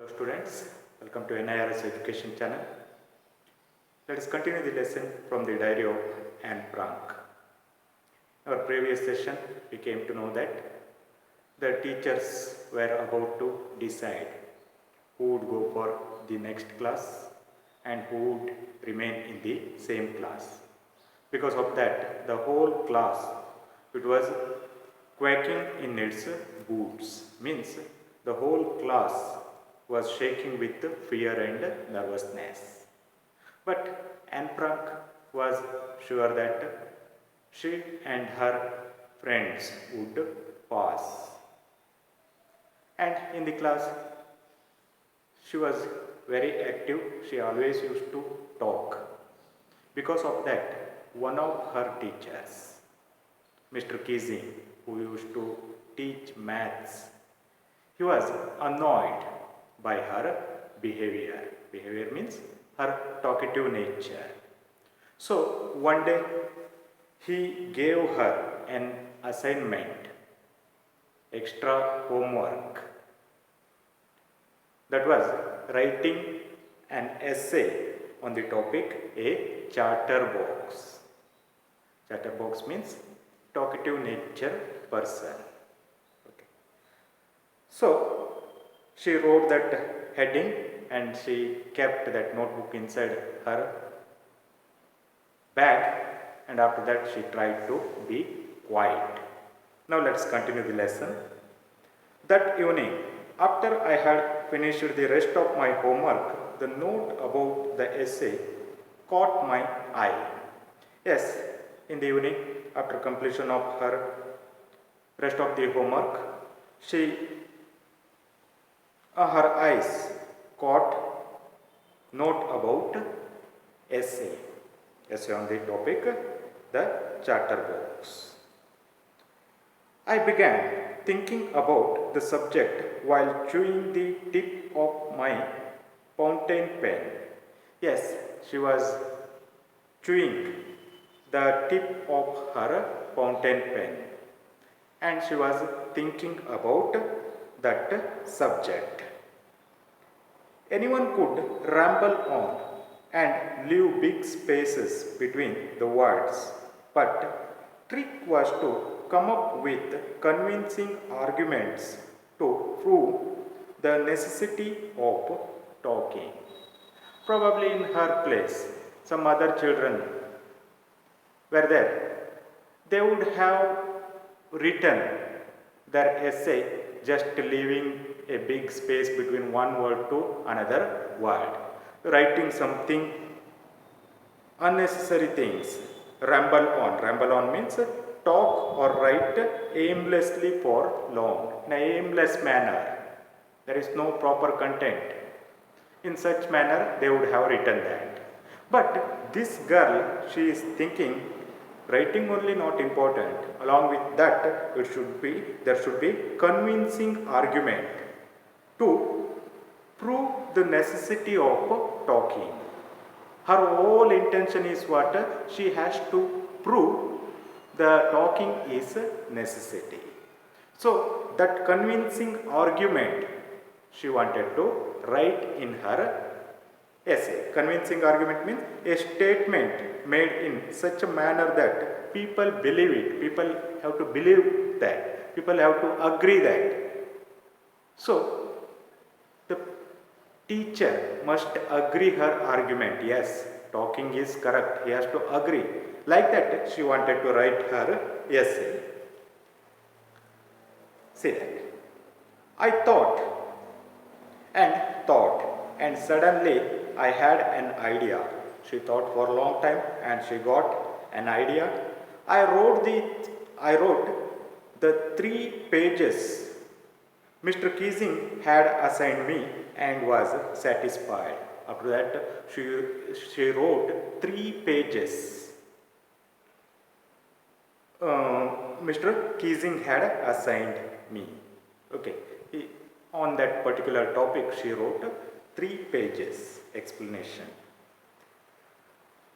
Hello students, welcome to NIRS Education Channel. Let us continue the lesson from the diary of Anne Frank. In our previous session, we came to know that the teachers were about to decide who would go for the next class and who would remain in the same class. Because of that, the whole class, it was quaking in its boots, means the whole class was shaking with fear and nervousness. But Anne Frank was sure that she and her friends would pass. And in the class, she was very active. She always used to talk. Because of that, one of her teachers, Mr. Keesing, who used to teach maths, he was annoyed by her behavior. Behavior means her talkative nature. So one day he gave her an assignment, extra homework, that was writing an essay on the topic a chatterbox. Chatterbox means talkative nature person. Okay. So she wrote that heading and she kept that notebook inside her bag, and after that she tried to be quiet. Now let's continue the lesson. That evening, after I had finished the rest of my homework, the note about the essay caught my eye. Yes, in the evening, after completion of her rest of the homework, her eyes caught note about essay on the topic the chatterbox. I began thinking about the subject while chewing the tip of my fountain pen. Yes, she was chewing the tip of her fountain pen and she was thinking about that subject. Anyone could ramble on and leave big spaces between the words, but trick was to come up with convincing arguments to prove the necessity of talking. Probably in her place, some other children were there. They would have written their essay just leaving a big space between one word to another word, writing something unnecessary things. Ramble on means talk or write aimlessly for long, in an aimless manner. There is no proper content. In such manner, they would have written that. But this girl, she is thinking writing only not important. Along with that, there should be convincing argument to prove the necessity of talking. Her whole intention is what? She has to prove the talking is a necessity. So that convincing argument she wanted to write in her essay. Convincing argument means a statement made in such a manner that people believe it. People have to believe that. People have to agree that. So the teacher must agree her argument. Yes, talking is correct. He has to agree. Like that, she wanted to write her essay. See that. I thought, and suddenly I had an idea. She thought for a long time and she got an idea. I wrote the 3 pages Mr. Keesing had assigned me and was satisfied. After that, she wrote 3 pages. Mr. Keesing had assigned me. Okay. On that particular topic, she wrote 3 pages explanation.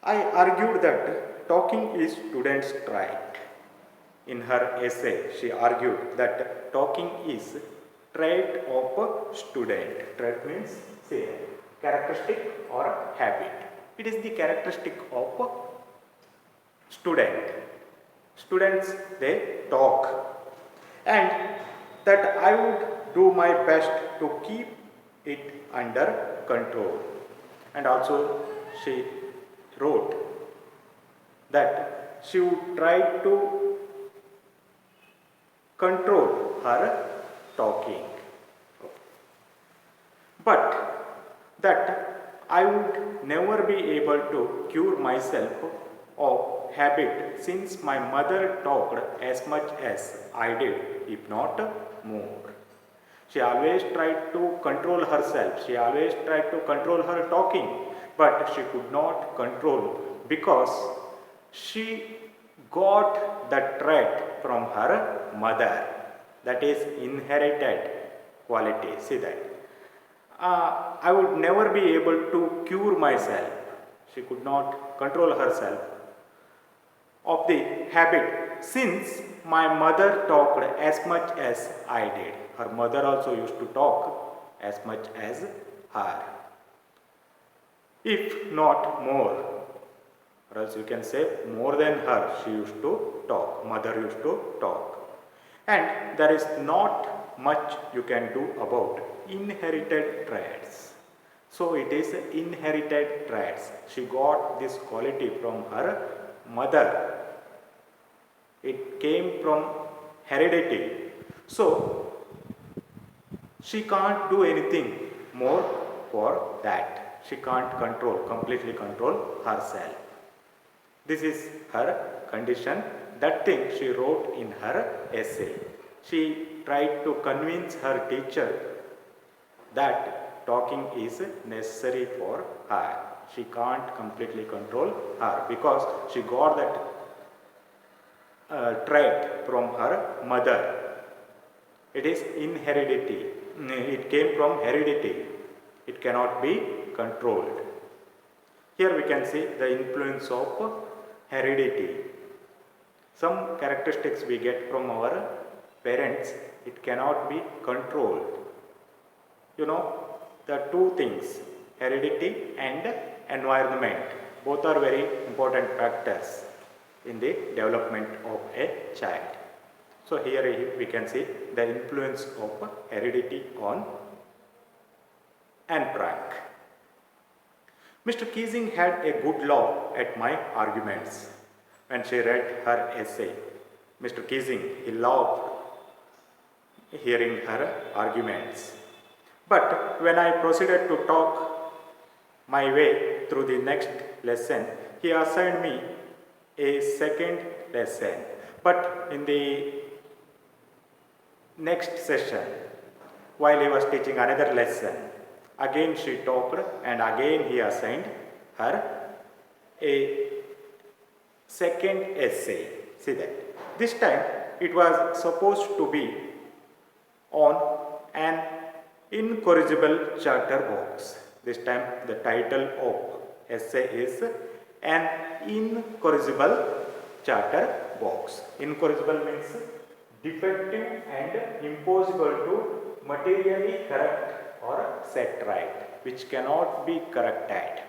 I argued that talking is students' right. In her essay, she argued that talking is trait of a student. Trait means say characteristic or habit. It is the characteristic of a student. Students, they talk, and that I would do my best to keep it under control. And also she wrote that she would try to control her talking, but that I would never be able to cure myself of habit since my mother talked as much as I did, if not more. She always tried to control herself, she always tried to control her talking, but she could not control because she got the trait from her mother. That is inherited quality. See that. I would never be able to cure myself. She could not control herself of the habit since my mother talked as much as I did. Her mother also used to talk as much as her, if not more, or else you can say more than her. She used to talk, mother used to talk. And there is not much you can do about inherited traits. So it is inherited traits. She got this quality from her mother. It came from heredity. So she can't do anything more for that. She can't completely control herself. This is her condition. That thing she wrote in her essay. She tried to convince her teacher that talking is necessary for her. She can't completely control her because she got that trait from her mother. It is inheritity. It came from heredity. It cannot be controlled. Here we can see the influence of heredity. Some characteristics we get from our parents, it cannot be controlled. You know, the two things, heredity and environment, both are very important factors in the development of a child. So here we can see the influence of heredity on Anne Frank. Mr. Keesing had a good laugh at my arguments. When she read her essay, Mr. Keesing, he laughed hearing her arguments. But when I proceeded to talk my way through the next lesson, he assigned me a second lesson. But in the next session, while he was teaching another lesson, again she talked and again he assigned her a second essay. See that. This time it was supposed to be on an incorrigible chatterbox. This time the title of essay is an incorrigible chatterbox. Incorrigible means defective and impossible to materially correct or set right, which cannot be corrected.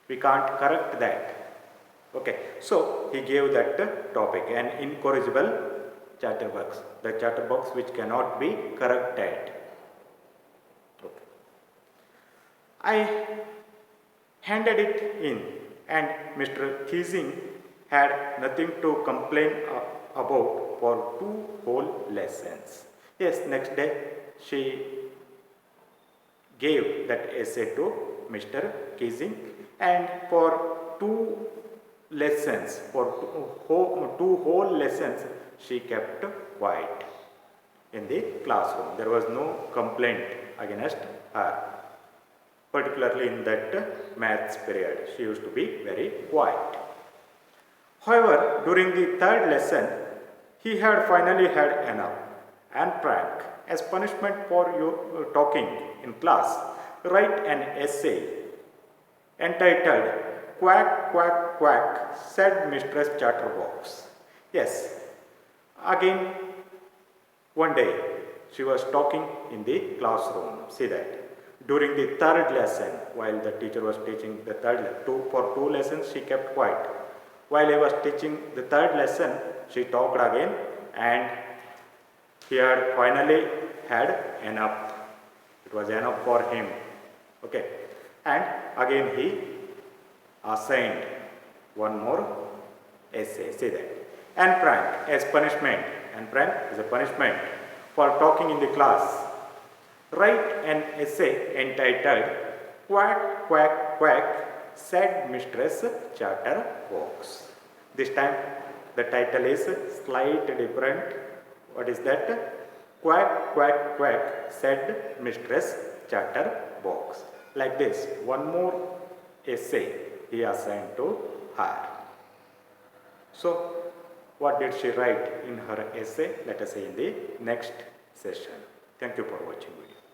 We can't correct that. Okay, so he gave that topic, an incorrigible chatterbox, the chatterbox which cannot be corrected. Okay. I handed it in and Mr. Keesing had nothing to complain about for 2 whole lessons. Yes, next day she gave that essay to Mr. Keesing, and for 2 lessons, for 2 whole lessons, she kept quiet in the classroom. There was no complaint against her. Particularly in that maths period, she used to be very quiet. However, during the 3rd lesson, he had finally had enough. Anne Frank, as punishment for you talking in class, write an essay entitled "Quack, Quack, Quack," said Mistress Chatterbox. Yes, again one day She was talking in the classroom. See that. During the third lesson, while the teacher was teaching the for two lessons, she kept quiet. While he was teaching the third lesson, she talked again, and he had finally had enough. It was enough for him. Okay. And again he assigned one more essay. See that. Anne Frank as punishment. Anne Frank is a punishment for talking in the class. Write an essay entitled Quack, Quack, Quack, said Mistress Chatterbox. This time the title is slightly different. What is that? Quack, quack, quack, said Mistress Chatterbox. Like this, one more essay he assigned to her. So, what did she write in her essay? Let us see in the next session. Thank you for watching video.